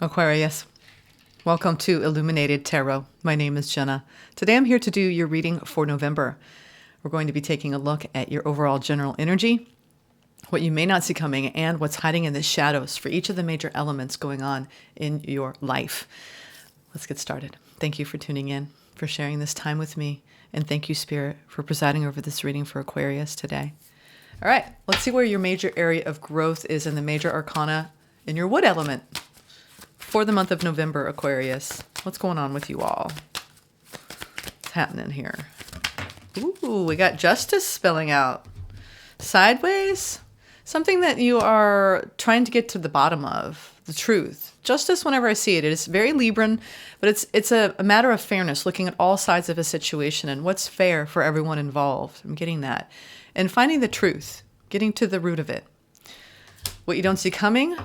Aquarius, welcome to Illuminated Tarot. My name is Jenna. Today I'm here to do your reading for November. We're going to be taking a look at your overall general energy, what you may not see coming, and what's hiding in the shadows for each of the major elements going on in your life. Let's get started. Thank you for tuning in, for sharing this time with me, and thank you, Spirit, for presiding over this reading for Aquarius today. All right, let's see where your major area of growth is in the major arcana in your wood element for the month of November, Aquarius. What's going on with you all? What's happening here? Ooh, we got justice spelling out. Sideways? Something that you are trying to get to the bottom of, the truth. Justice, whenever I see it, it is very Libran, but it's a matter of fairness, looking at all sides of a situation and what's fair for everyone involved. I'm getting that. And finding the truth, getting to the root of it. What you don't see coming?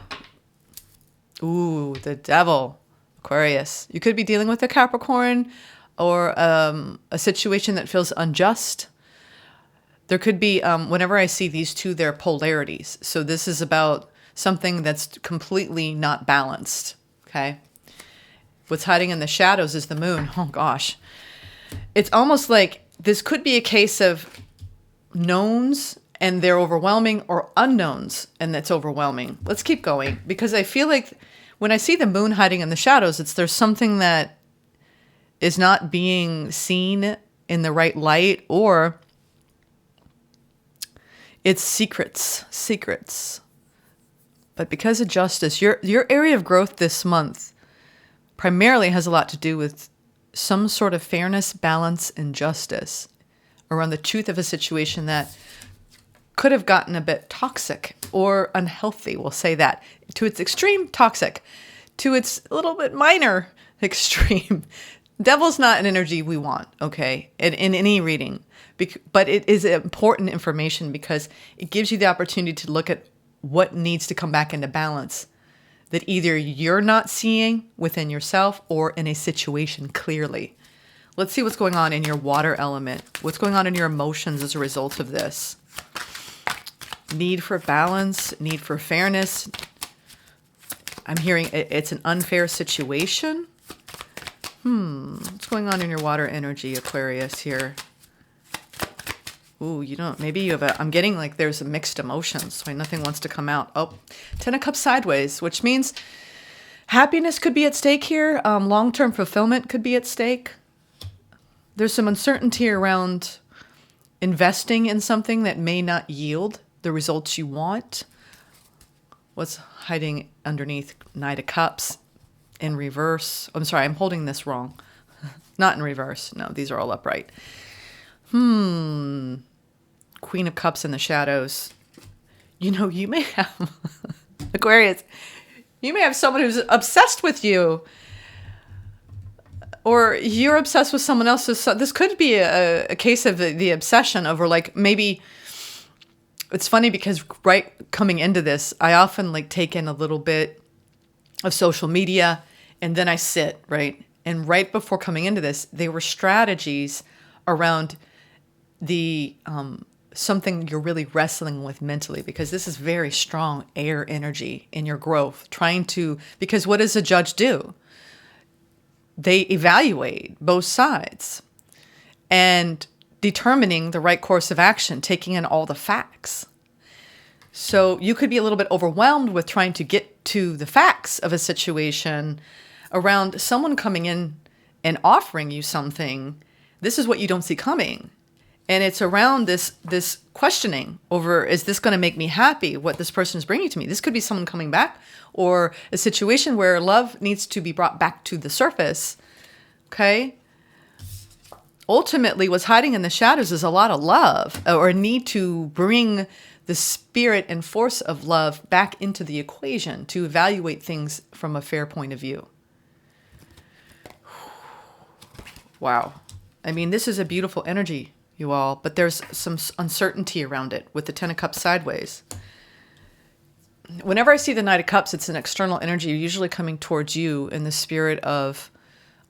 Ooh, the devil, Aquarius. You could be dealing with a Capricorn or a situation that feels unjust. There could be, whenever I see these two, they're polarities. So this is about something that's completely not balanced, okay? What's hiding in the shadows is the moon. Oh, gosh. It's almost like this could be a case of knowns and they're overwhelming, or unknowns and that's overwhelming. Let's keep going, because I feel like when I see the moon hiding in the shadows, there's something that is not being seen in the right light, or it's secrets. But because of justice, your area of growth this month primarily has a lot to do with some sort of fairness, balance, and justice around the truth of a situation that could have gotten a bit toxic or unhealthy. We'll say that. To its extreme, toxic. To its a little bit minor, extreme. Devil's not an energy we want, okay, in any reading. But it is important information because it gives you the opportunity to look at what needs to come back into balance that either you're not seeing within yourself or in a situation clearly. Let's see what's going on in your water element. What's going on in your emotions as a result of this? Need for balance, need for fairness. I'm hearing it's an unfair situation. What's going on in your water energy, Aquarius, here? Ooh, maybe you have I'm getting like there's a mixed emotions, so nothing wants to come out. Oh, Ten of Cups sideways, which means happiness could be at stake here. Long-term fulfillment could be at stake. There's some uncertainty around investing in something that may not yield the results you want. What's hiding underneath Knight of Cups in reverse? I'm sorry, I'm holding this wrong. Not in reverse. No, these are all upright. Queen of Cups in the shadows. You may have, Aquarius, you may have someone who's obsessed with you, or you're obsessed with someone else. This could be a case of the obsession over, like, maybe. It's funny because right coming into this, I often take in a little bit of social media and then I sit, right? And right before coming into this, there were strategies around the something you're really wrestling with mentally, because this is very strong air energy in your growth, because what does a judge do? They evaluate both sides and determining the right course of action, taking in all the facts. So you could be a little bit overwhelmed with trying to get to the facts of a situation around someone coming in and offering you something. This is what you don't see coming. And it's around this questioning over, is this going to make me happy, what this person is bringing to me? This could be someone coming back, or a situation where love needs to be brought back to the surface, okay? Ultimately, what's hiding in the shadows is a lot of love, or a need to bring the spirit and force of love back into the equation to evaluate things from a fair point of view. Wow. I mean, this is a beautiful energy, you all, but there's some uncertainty around it with the Ten of Cups sideways. Whenever I see the Knight of Cups, it's an external energy usually coming towards you in the spirit of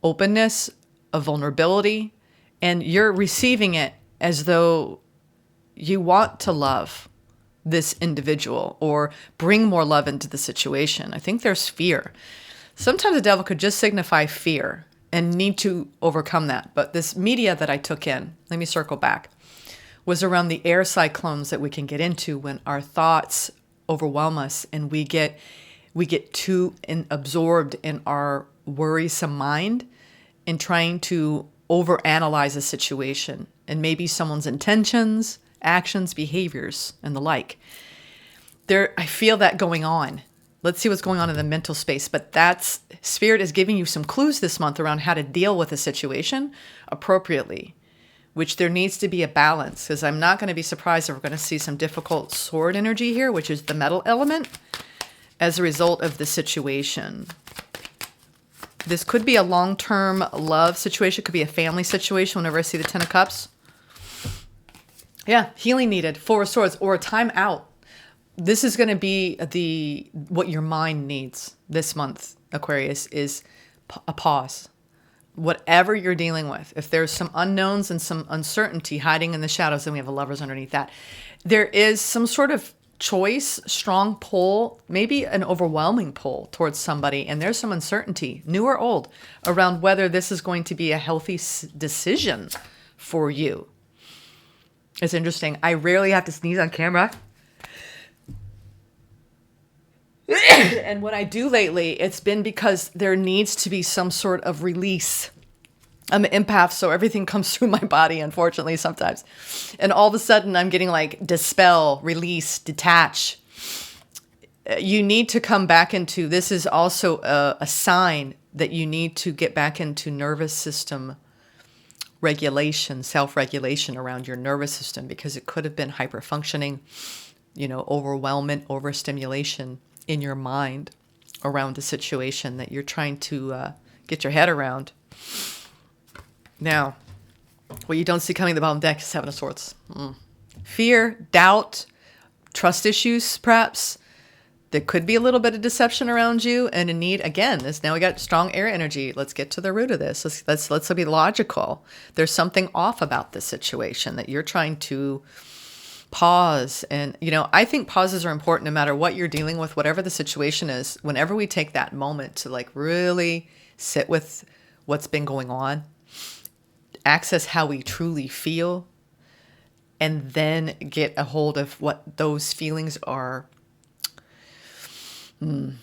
openness, of vulnerability, and you're receiving it as though you want to love this individual or bring more love into the situation. I think there's fear. Sometimes the devil could just signify fear and need to overcome that. But this media that I took in, let me circle back, was around the air cyclones that we can get into when our thoughts overwhelm us and we get too absorbed in our worrisome mind in trying to overanalyze a situation and maybe someone's intentions, actions, behaviors, and the like. I feel that going on. Let's see what's going on in the mental space. But Spirit is giving you some clues this month around how to deal with a situation appropriately, which there needs to be a balance, because I'm not going to be surprised if we're going to see some difficult sword energy here, which is the metal element, as a result of the situation. This could be a long-term love situation. It could be a family situation whenever I see the Ten of Cups. Yeah, healing needed, Four of Swords, or a time out. This is going to be what your mind needs this month, Aquarius, is a pause. Whatever you're dealing with, if there's some unknowns and some uncertainty hiding in the shadows, then we have a Lovers underneath that. There is some sort of choice, strong pull, maybe an overwhelming pull towards somebody, and there's some uncertainty, new or old, around whether this is going to be a healthy decision for you. It's interesting. I rarely have to sneeze on camera. And when I do lately, it's been because there needs to be some sort of release. I'm an empath, so everything comes through my body, unfortunately, sometimes. And all of a sudden, I'm getting like dispel, release, detach. You need to come back into, this is also a sign that you need to get back into nervous system regulation, self-regulation around your nervous system, because it could have been hyperfunctioning, overwhelmment, overstimulation in your mind around a situation that you're trying to get your head around. Now, what you don't see coming to the bottom deck is Seven of Swords. Fear, doubt, trust issues, perhaps. There could be a little bit of deception around you and a need. Again, now we got strong air energy. Let's get to the root of this. Let's be logical. There's something off about this situation that you're trying to pause. And, I think pauses are important no matter what you're dealing with, whatever the situation is. Whenever we take that moment to really sit with what's been going on, access how we truly feel, and then get a hold of what those feelings are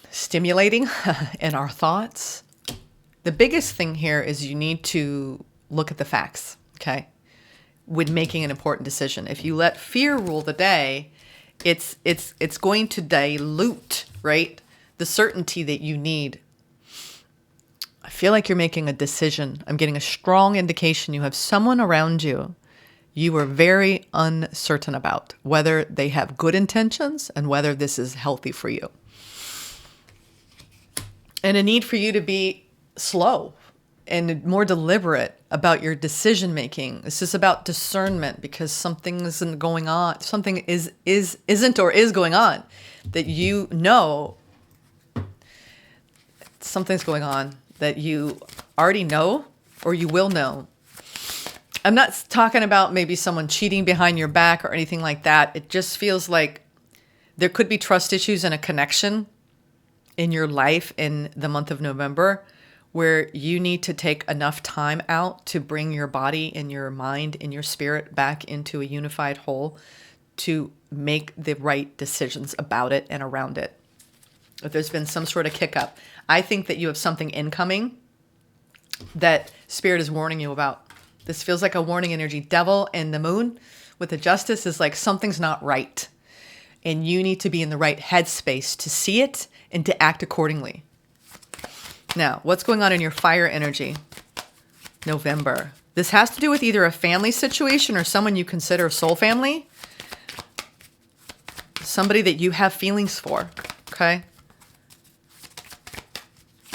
stimulating in our thoughts. The biggest thing here is you need to look at the facts, okay? When making an important decision. If you let fear rule the day, it's going to dilute, right, the certainty that you need. I feel like you're making a decision. I'm getting a strong indication you have someone around you are very uncertain about, whether they have good intentions and whether this is healthy for you. And a need for you to be slow and more deliberate about your decision making. This is about discernment, because something isn't going on. Something isn't or is going on that something's going on that you already know or you will know. I'm not talking about maybe someone cheating behind your back or anything like that. It just feels like there could be trust issues and a connection in your life in the month of November where you need to take enough time out to bring your body and your mind and your spirit back into a unified whole to make the right decisions about it and around it. If there's been some sort of kick up, I think that you have something incoming that Spirit is warning you about. This feels like a warning energy. Devil and the moon with the Justice is like something's not right. And you need to be in the right headspace to see it and to act accordingly. Now, what's going on in your fire energy? November. This has to do with either a family situation or someone you consider soul family. Somebody that you have feelings for, okay?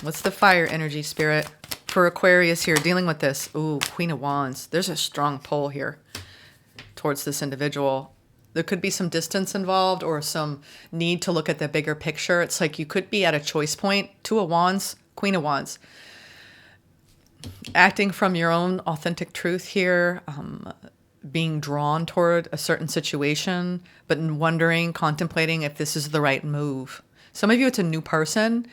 What's the fire energy, Spirit? For Aquarius here, dealing with this. Ooh, Queen of Wands. There's a strong pull here towards this individual. There could be some distance involved or some need to look at the bigger picture. It's like you could be at a choice point. Two of Wands, Queen of Wands. Acting from your own authentic truth here, being drawn toward a certain situation, but wondering, contemplating if this is the right move. Some of you, it's a new person,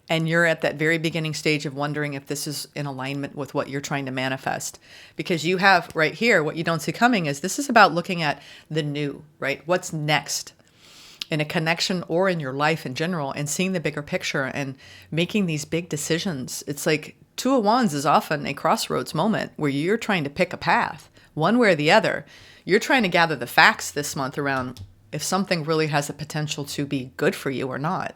And you're at that very beginning stage of wondering if this is in alignment with what you're trying to manifest. Because you have right here, what you don't see coming is this is about looking at the new, right? What's next in a connection or in your life in general, and seeing the bigger picture and making these big decisions. It's like Two of Wands is often a crossroads moment where you're trying to pick a path, one way or the other. You're trying to gather the facts this month around if something really has the potential to be good for you or not.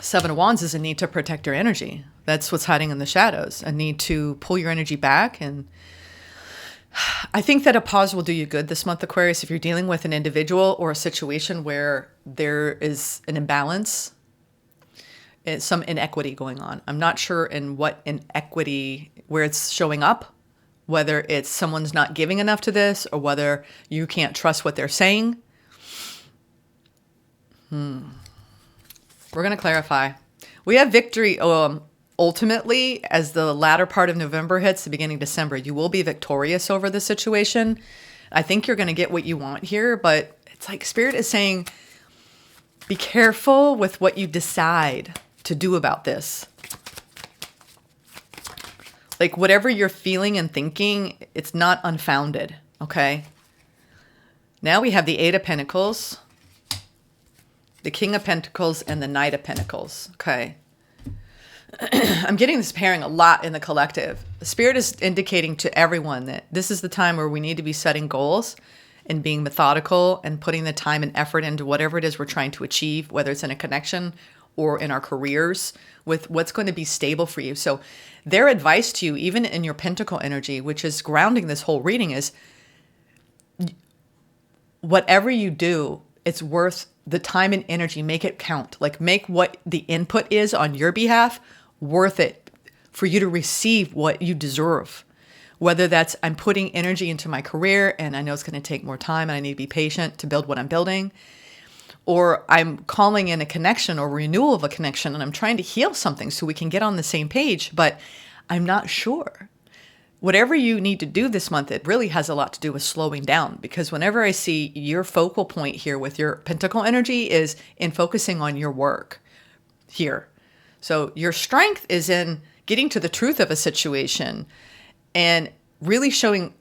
Seven of Wands is a need to protect your energy. That's what's hiding in the shadows. A need to pull your energy back. And I think that a pause will do you good this month, Aquarius, if you're dealing with an individual or a situation where there is an imbalance, some inequity going on. I'm not sure in what inequity, where it's showing up, whether it's someone's not giving enough to this or whether you can't trust what they're saying. We're going to clarify. We have victory ultimately as the latter part of November hits the beginning of December. You will be victorious over the situation. I think you're going to get what you want here, but it's like Spirit is saying, be careful with what you decide to do about this. Like whatever you're feeling and thinking, it's not unfounded, okay? Now we have the Eight of Pentacles, the King of Pentacles, and the Knight of Pentacles. Okay. I'm getting this pairing a lot in the collective. The Spirit is indicating to everyone that this is the time where we need to be setting goals and being methodical and putting the time and effort into whatever it is we're trying to achieve, whether it's in a connection or in our careers, with what's going to be stable for you. So their advice to you, even in your Pentacle energy, which is grounding this whole reading, is whatever you do, it's worth the time and energy. Make it count. Like make what the input is on your behalf worth it for you to receive what you deserve. Whether that's I'm putting energy into my career and I know it's going to take more time and I need to be patient to build what I'm building, or I'm calling in a connection or renewal of a connection and I'm trying to heal something so we can get on the same page, but I'm not sure. Whatever you need to do this month, it really has a lot to do with slowing down, because whenever I see your focal point here with your Pentacle energy is in focusing on your work here. So your strength is in getting to the truth of a situation and really showing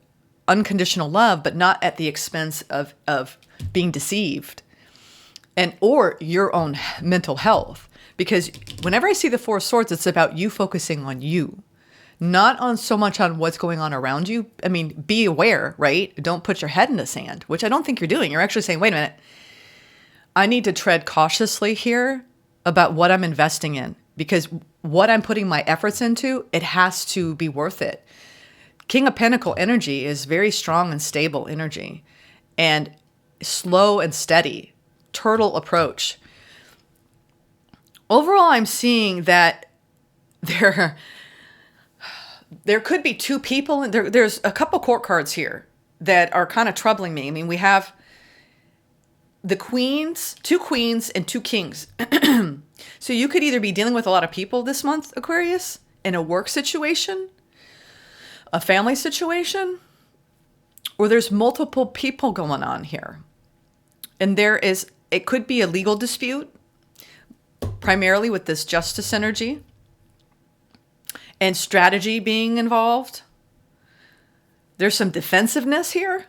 unconditional love, but not at the expense of being deceived and or your own mental health. Because whenever I see the Four of Swords, it's about you focusing on you. Not on so much on what's going on around you. I mean, be aware, right? Don't put your head in the sand, which I don't think you're doing. You're actually saying, wait a minute, I need to tread cautiously here about what I'm investing in, because what I'm putting my efforts into, it has to be worth it. King of Pentacle energy is very strong and stable energy and slow and steady, turtle approach. Overall, I'm seeing that there could be two people, and there's a couple court cards here that are kind of troubling me. I mean, we have the queens, two queens, and two kings. So you could either be dealing with a lot of people this month, Aquarius, in a work situation, a family situation, or there's multiple people going on here. And it could be a legal dispute, primarily with this justice energy, and strategy being involved. There's some defensiveness here.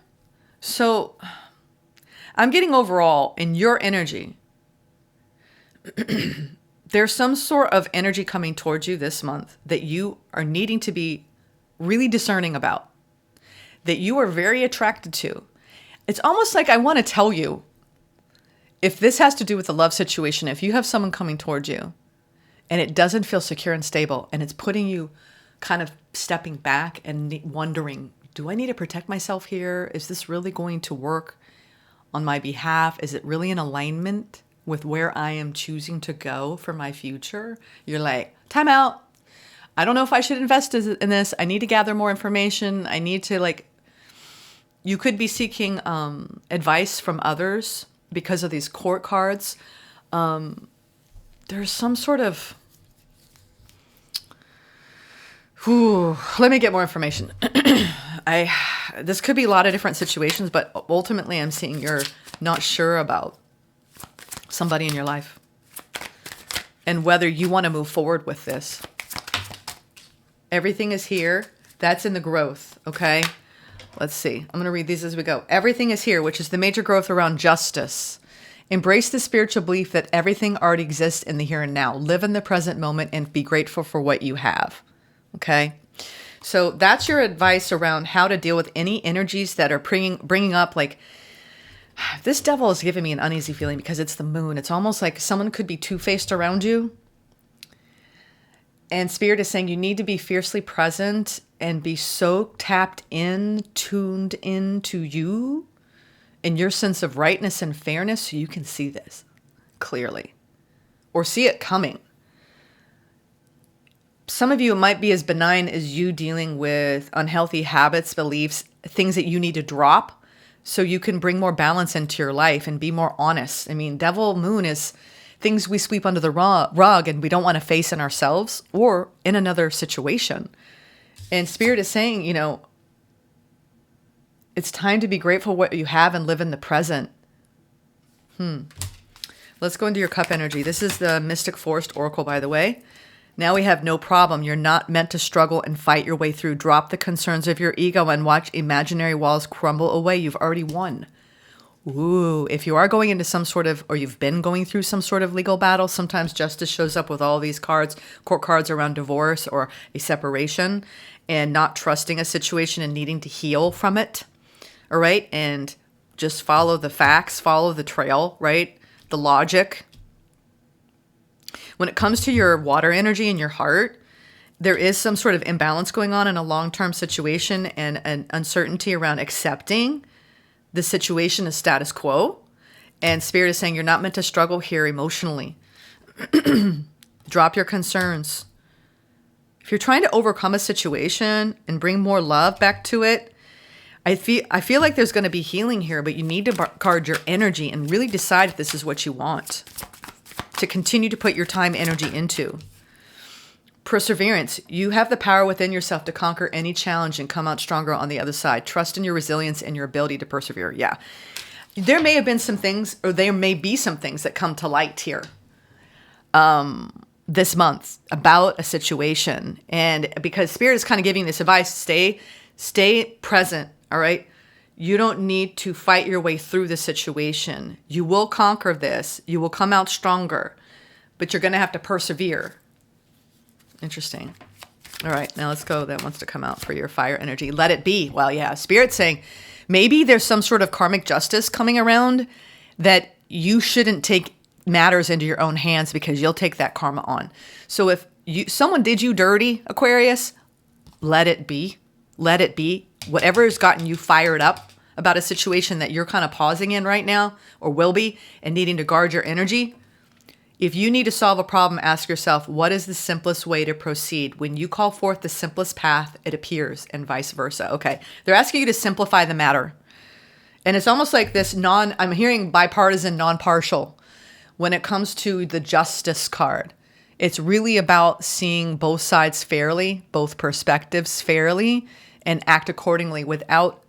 So I'm getting overall in your energy, there's some sort of energy coming towards you this month that you are needing to be really discerning about, that you are very attracted to. It's almost like I want to tell you, if this has to do with a love situation, if you have someone coming towards you, and it doesn't feel secure and stable, and it's putting you kind of stepping back and wondering, do I need to protect myself here? Is this really going to work on my behalf? Is it really in alignment with where I am choosing to go for my future? You're like, time out. I don't know if I should invest in this. I need to gather more information. I need to you could be seeking advice from others because of these court cards. There's some sort of, let me get more information. This could be a lot of different situations, but ultimately I'm seeing you're not sure about somebody in your life. and whether you want to move forward with this. Everything is here. That's in the growth, okay? Let's see. I'm going to read these as we go. Everything is here, which is the major growth around justice. Embrace the spiritual belief that everything already exists in the here and now. Live in the present moment and be grateful for what you have, okay? So that's your advice around how to deal with any energies that are bringing up, like, this devil is giving me an uneasy feeling because it's the moon. It's almost like someone could be two-faced around you. And Spirit is saying you need to be fiercely present and be so tapped in, tuned into you and your sense of rightness and fairness so you can see this clearly or see it coming. Some of you, it might be as benign as you dealing with unhealthy habits, beliefs, things that you need to drop so you can bring more balance into your life and be more honest. I mean, devil moon is things we sweep under the rug and we don't want to face in ourselves or in another situation. And Spirit is saying, you know, it's time to be grateful what you have and live in the present. Let's go into your cup energy. This is the Mystic Forest Oracle, by the way. Now we have no problem. You're not meant to struggle and fight your way through. Drop the concerns of your ego and watch imaginary walls crumble away. You've already won. Ooh, if you are going into some sort of, or you've been going through some sort of legal battle, sometimes justice shows up with all these cards, court cards around divorce or a separation and not trusting a situation and needing to heal from it. All right. And just follow the facts, follow the trail, right? The logic. When it comes to your water energy and your heart, there is some sort of imbalance going on in a long-term situation and an uncertainty around accepting the situation as status quo. And Spirit is saying you're not meant to struggle here emotionally. Drop your concerns. If you're trying to overcome a situation and bring more love back to it, I feel like there's going to be healing here, but you need to guard your energy and really decide if this is what you want to continue to put your time, energy into. Perseverance. You have the power within yourself to conquer any challenge and come out stronger on the other side. Trust in your resilience and your ability to persevere. Yeah. There may have been some things, or there may be some things that come to light here this month about a situation. And because Spirit is kind of giving this advice, stay present, all right? You don't need to fight your way through the situation. You will conquer this. You will come out stronger, but you're going to have to persevere. Interesting. All right, now let's go. That wants to come out for your fire energy. Let it be. Well, yeah, Spirit's saying maybe there's some sort of karmic justice coming around that you shouldn't take matters into your own hands because you'll take that karma on. So if someone did you dirty, Aquarius, let it be. Let it be. Whatever has gotten you fired up about a situation that you're kind of pausing in right now or will be and needing to guard your energy. If you need to solve a problem, ask yourself, what is the simplest way to proceed? When you call forth the simplest path, it appears, and vice versa. Okay. They're asking you to simplify the matter. And it's almost like this I'm hearing bipartisan, non-partial when it comes to the justice card. It's really about seeing both sides fairly, both perspectives fairly, and act accordingly without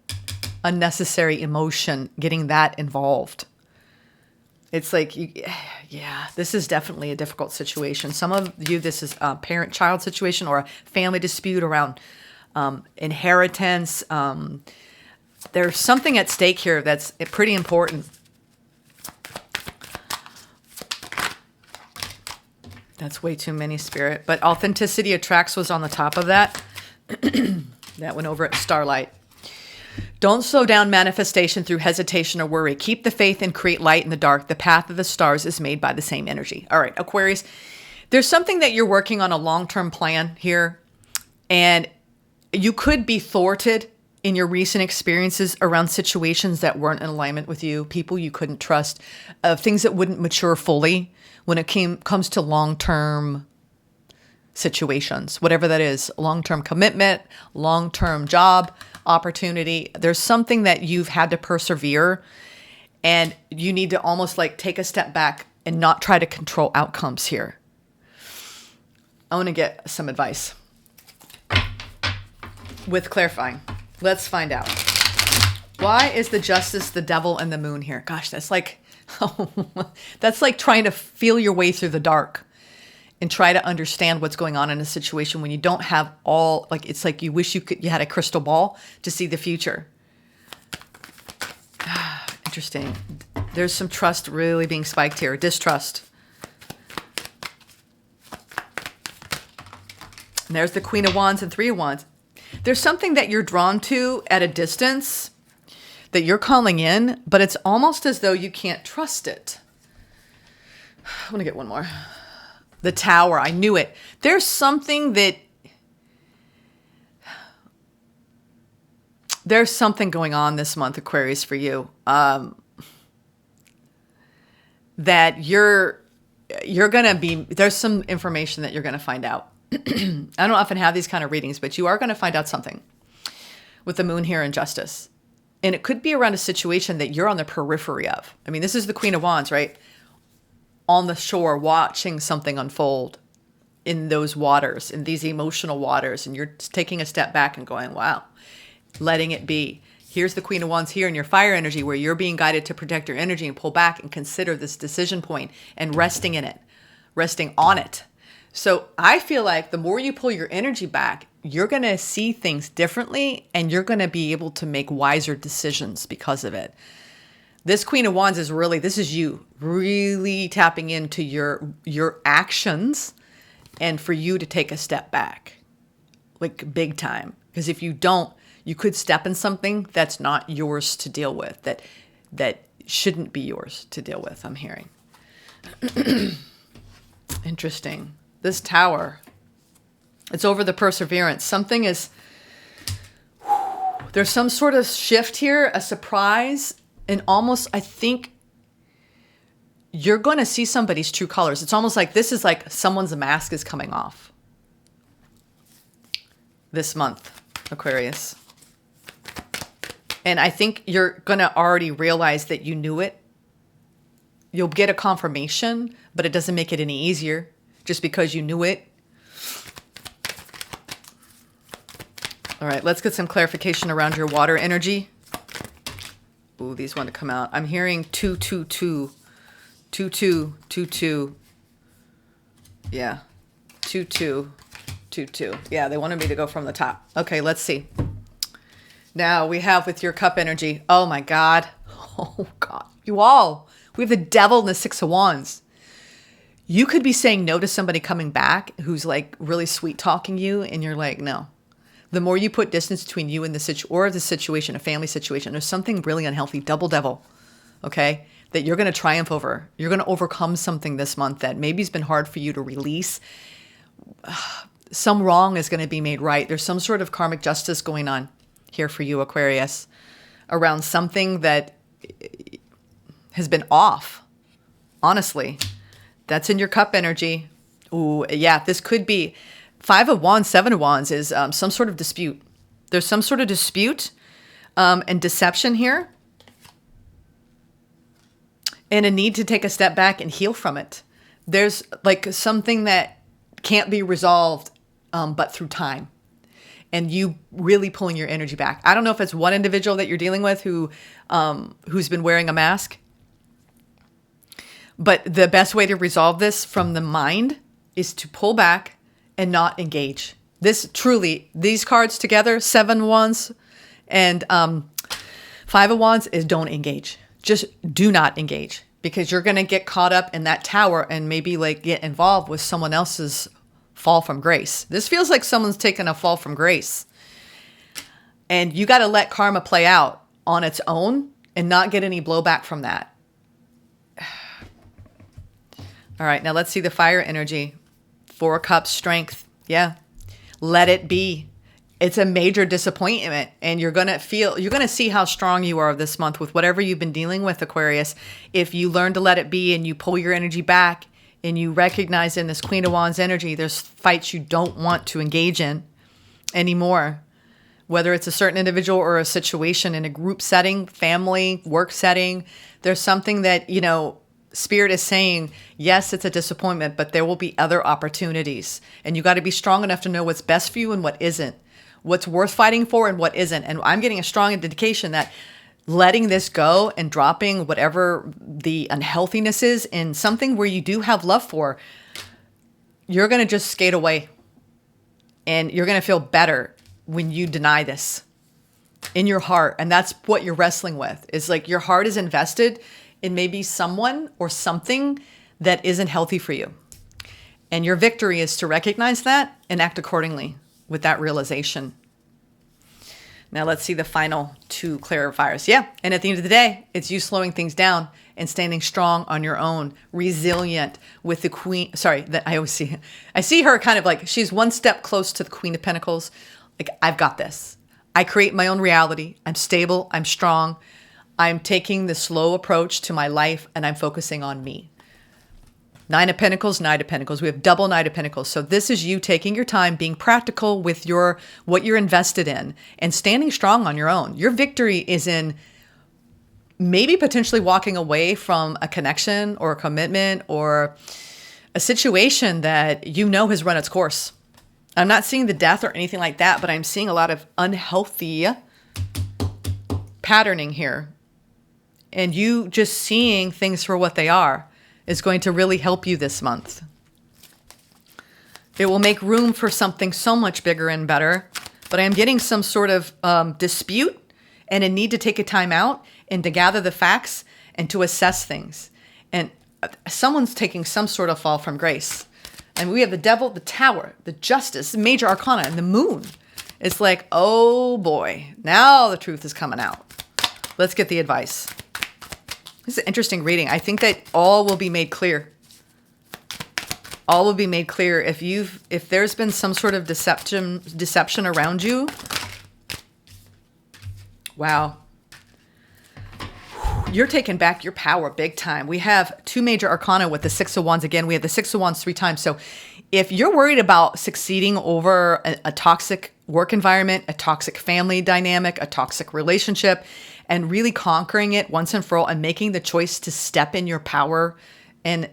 unnecessary emotion getting that involved. It's like, yeah, this is definitely a difficult situation. Some of you, this is a parent-child situation or a family dispute around inheritance. There's something at stake here that's pretty important. That's way too many, Spirit. But authenticity attracts was on the top of that. That went over at Starlight. Don't slow down manifestation through hesitation or worry. Keep the faith and create light in the dark. The path of the stars is made by the same energy. All right, Aquarius, there's something that you're working on, a long-term plan here, and you could be thwarted in your recent experiences around situations that weren't in alignment with you, people you couldn't trust, things that wouldn't mature fully when it comes to long-term situations, whatever that is, long-term commitment, long-term job opportunity. There's something that you've had to persevere, and you need to almost like take a step back and not try to control outcomes here. I want to get some advice with clarifying. Let's find out. Why is the justice, the devil, and the moon here? Gosh, that's like trying to feel your way through the dark. and try to understand what's going on in a situation when you don't have all, like, it's like you wish you had a crystal ball to see the future. Interesting. There's some trust really being spiked here. Distrust. And there's the Queen of Wands and Three of Wands. There's something that you're drawn to at a distance that you're calling in, but it's almost as though you can't trust it. I want to get one more. The Tower. I knew it. There's something going on this month, Aquarius, for you. That you're going to be, there's some information that you're going to find out. I don't often have these kind of readings, but you are going to find out something with the moon here in Justice. And it could be around a situation that you're on the periphery of. I mean, this is the Queen of Wands, right? On the shore, watching something unfold in those waters, in these emotional waters. And you're taking a step back and going, wow, letting it be. Here's the Queen of Wands here in your fire energy, where you're being guided to protect your energy and pull back and consider this decision point and resting in it, resting on it. So I feel like the more you pull your energy back, you're going to see things differently and you're going to be able to make wiser decisions because of it. This Queen of Wands is really, this is you really tapping into your actions and for you to take a step back, like big time. Because if you don't, you could step in something that's not yours to deal with, that shouldn't be yours to deal with, I'm hearing. Interesting. This Tower, it's over the Perseverance. Something is, there's some sort of shift here, a surprise, and almost, I think, you're going to see somebody's true colors. It's almost like this is like someone's mask is coming off this month, Aquarius. And I think you're going to already realize that you knew it. You'll get a confirmation, but it doesn't make it any easier just because you knew it. All right, let's get some clarification around your water energy. Ooh, these want to come out. I'm hearing 222. 2222. Yeah. 2222. Yeah, they wanted me to go from the top. Okay, let's see. Now we have with your cup energy. Oh my God. Oh God. You all. We have the Devil and the Six of Wands. You could be saying no to somebody coming back who's like really sweet talking you, and you're like, no. The more you put distance between you and the situation, a family situation, there's something really unhealthy, double devil, okay, that you're going to triumph over. You're going to overcome something this month that maybe has been hard for you to release. Some wrong is going to be made right. There's some sort of karmic justice going on here for you, Aquarius, around something that has been off, honestly. That's in your cup energy. Ooh, yeah, this could be Five of Wands, Seven of Wands is some sort of dispute. There's some sort of dispute and deception here, and a need to take a step back and heal from it. There's like something that can't be resolved but through time, and you really pulling your energy back. I don't know if it's one individual that you're dealing with who's been wearing a mask, but the best way to resolve this from the mind is to pull back and not engage. This truly, these cards together, Seven of Wands and Five of Wands, is don't engage. Just do not engage, because you're going to get caught up in that tower and maybe like get involved with someone else's fall from grace. This feels like someone's taken a fall from grace, and you got to let karma play out on its own and not get any blowback from that. All right, now let's see the fire energy. Four of Cups, strength. Yeah. Let it be. It's a major disappointment, and you're going to see how strong you are this month with whatever you've been dealing with, Aquarius. If you learn to let it be and you pull your energy back and you recognize in this Queen of Wands energy, there's fights you don't want to engage in anymore, whether it's a certain individual or a situation in a group setting, family, work setting. There's something that, Spirit is saying, yes, it's a disappointment, but there will be other opportunities. And you got to be strong enough to know what's best for you and what isn't, what's worth fighting for and what isn't. And I'm getting a strong indication that letting this go and dropping whatever the unhealthiness is in something where you do have love for, you're going to just skate away, and you're going to feel better when you deny this in your heart. And that's what you're wrestling with. Is like your heart is invested in maybe someone or something that isn't healthy for you. And your victory is to recognize that and act accordingly with that realization. Now let's see the final two clarifiers. Yeah. And at the end of the day, it's you slowing things down and standing strong on your own, resilient with the queen. Sorry, that I always see. I see her kind of like she's one step close to the Queen of Pentacles. Like, I've got this. I create my own reality. I'm stable. I'm strong. I'm taking the slow approach to my life, and I'm focusing on me. Nine of Pentacles, Knight of Pentacles. We have double Knight of Pentacles. So this is you taking your time, being practical with what you're invested in, and standing strong on your own. Your victory is in maybe potentially walking away from a connection or a commitment or a situation that you know has run its course. I'm not seeing the death or anything like that, but I'm seeing a lot of unhealthy patterning here. And you just seeing things for what they are is going to really help you this month. It will make room for something so much bigger and better. But I'm getting some sort of dispute and a need to take a time out and to gather the facts and to assess things. And someone's taking some sort of fall from grace. And we have the Devil, the Tower, the Justice, the Major Arcana, and the Moon. It's like, oh boy, now the truth is coming out. Let's get the advice. This is an interesting reading. I think that all will be made clear. All will be made clear if there's been some sort of deception around you. Wow. You're taking back your power big time. We have two Major Arcana with the Six of Wands. Again, we have the Six of Wands 3 times. So if you're worried about succeeding over a toxic work environment, a toxic family dynamic, a toxic relationship, and really conquering it once and for all and making the choice to step in your power and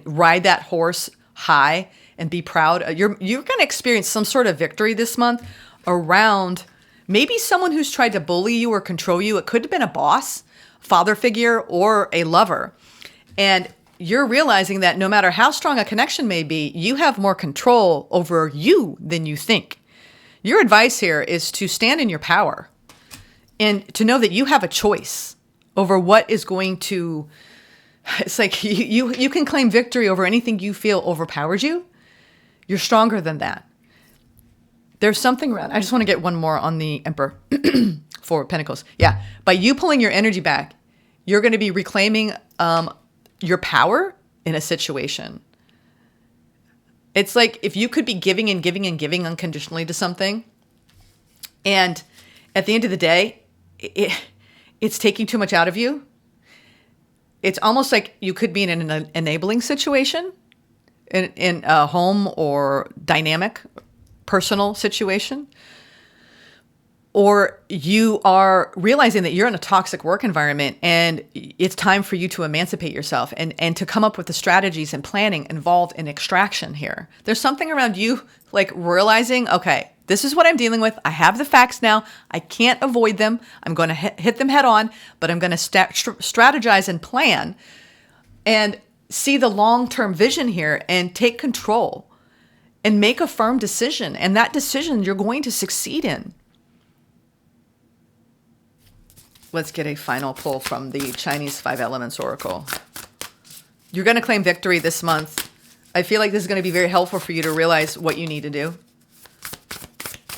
ride that horse high and be proud, you're going to experience some sort of victory this month around maybe someone who's tried to bully you or control you. It could have been a boss, father figure, or a lover. And you're realizing that no matter how strong a connection may be, you have more control over you than you think. Your advice here is to stand in your power and to know that you have a choice over what is going to, it's like you can claim victory over anything you feel overpowers you. You're stronger than that. There's something around, I just want to get one more on the Emperor. Four of Pentacles. Yeah. By you pulling your energy back, you're going to be reclaiming your power in a situation. It's like if you could be giving and giving and giving unconditionally to something, and at the end of the day, it's taking too much out of you. It's almost like you could be in an enabling situation in a home or dynamic, personal situation. Or you are realizing that you're in a toxic work environment and it's time for you to emancipate yourself and to come up with the strategies and planning involved in extraction here. There's something around you like realizing, okay, this is what I'm dealing with. I have the facts now. I can't avoid them. I'm going to hit them head on, but I'm going to strategize and plan and see the long-term vision here and take control and make a firm decision. And that decision you're going to succeed in. Let's get a final pull from the Chinese 5 Elements Oracle. You're going to claim victory this month. I feel like this is going to be very helpful for you to realize what you need to do.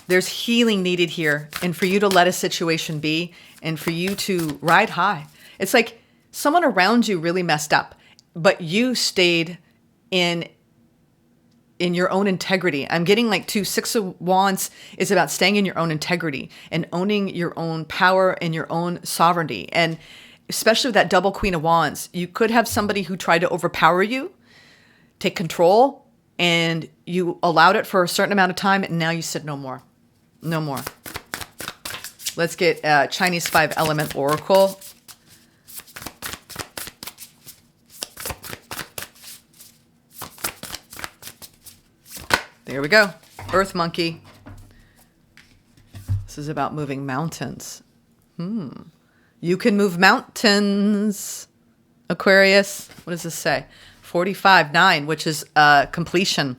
There's healing needed here, and for you to let a situation be, and for you to ride high. It's like someone around you really messed up, but you stayed in your own integrity. I'm getting like 6 of Wands is about staying in your own integrity and owning your own power and your own sovereignty. And especially with that double Queen of Wands, you could have somebody who tried to overpower you, take control, and you allowed it for a certain amount of time, and now you said no more. No more. Let's get Chinese 5 Element Oracle. There we go. Earth Monkey. This is about moving mountains. You can move mountains, Aquarius. What does this say? 45, 9, which is completion.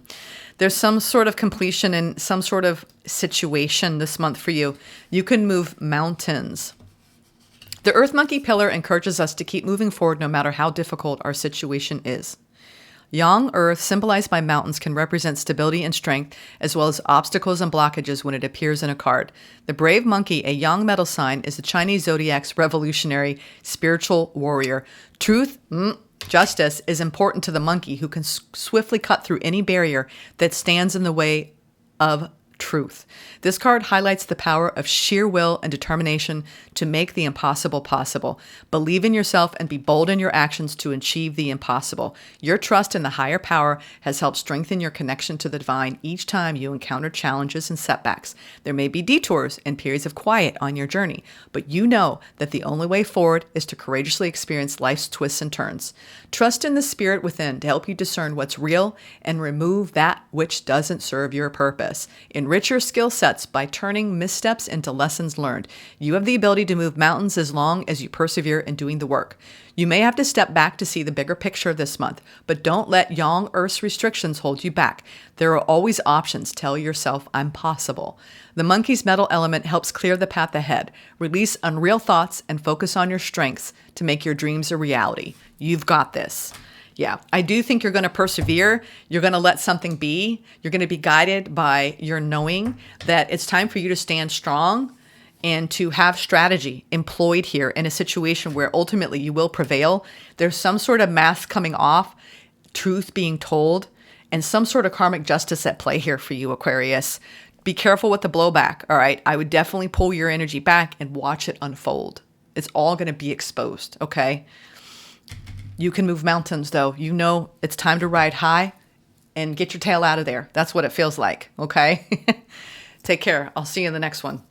There's some sort of completion in some sort of situation this month for you. You can move mountains. The Earth Monkey pillar encourages us to keep moving forward no matter how difficult our situation is. Yang Earth, symbolized by mountains, can represent stability and strength, as well as obstacles and blockages when it appears in a card. The Brave Monkey, a Yang metal sign, is the Chinese zodiac's revolutionary spiritual warrior. Truth, justice is important to the monkey, who can swiftly cut through any barrier that stands in the way of truth. This card highlights the power of sheer will and determination to make the impossible possible. Believe in yourself and be bold in your actions to achieve the impossible. Your trust in the higher power has helped strengthen your connection to the divine each time you encounter challenges and setbacks. There may be detours and periods of quiet on your journey, but you know that the only way forward is to courageously experience life's twists and turns. Trust in the spirit within to help you discern what's real and remove that which doesn't serve your purpose. Enrich your skill sets by turning missteps into lessons learned. You have the ability to move mountains as long as you persevere in doing the work. You may have to step back to see the bigger picture this month, but don't let Yang Earth's restrictions hold you back. There are always options. Tell yourself, I'm possible. The monkey's metal element helps clear the path ahead. Release unreal thoughts and focus on your strengths to make your dreams a reality. You've got this. Yeah, I do think you're going to persevere. You're going to let something be. You're going to be guided by your knowing that it's time for you to stand strong and to have strategy employed here in a situation where ultimately you will prevail. There's some sort of mask coming off, truth being told, and some sort of karmic justice at play here for you, Aquarius. Be careful with the blowback, all right? I would definitely pull your energy back and watch it unfold. It's all going to be exposed, okay? You can move mountains, though. You know it's time to ride high and get your tail out of there. That's what it feels like, okay? Take care. I'll see you in the next one.